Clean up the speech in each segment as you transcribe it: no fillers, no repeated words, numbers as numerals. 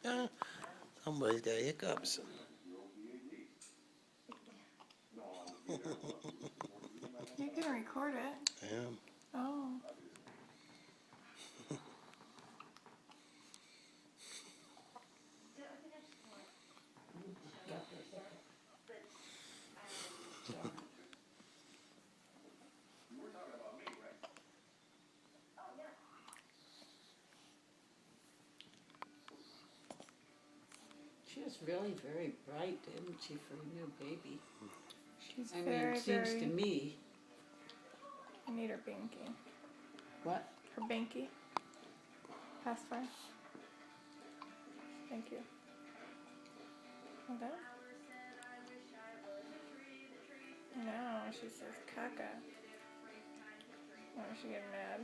Rebecca? Somebody's got hiccups. You can record it. I am. Oh. She was really very bright, isn't she, for a new baby? She's I very, mean, it seems very... to me. I need her binky. What? Her binky. Pacifier. Thank you. Okay. No, she says caca. Oh, she get mad.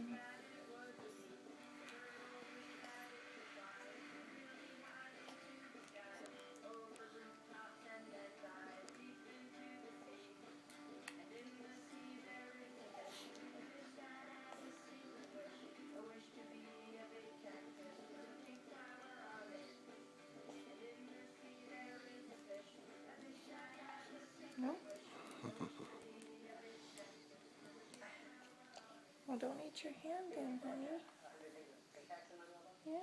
No? Well, don't eat your hand then, honey. Yeah,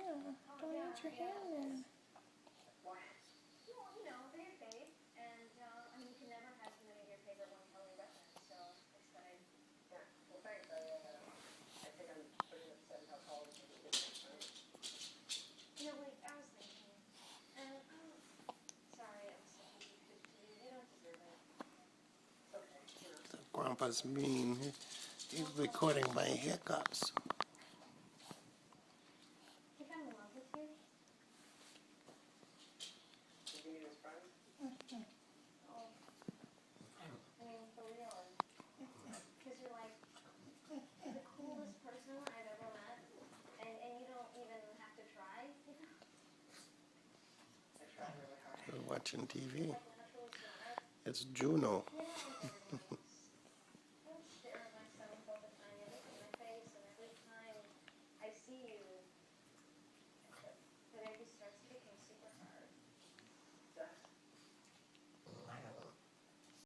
don't eat your hand then. Grandpa's mean. He's recording my hiccups. Watching TV. It's Juno.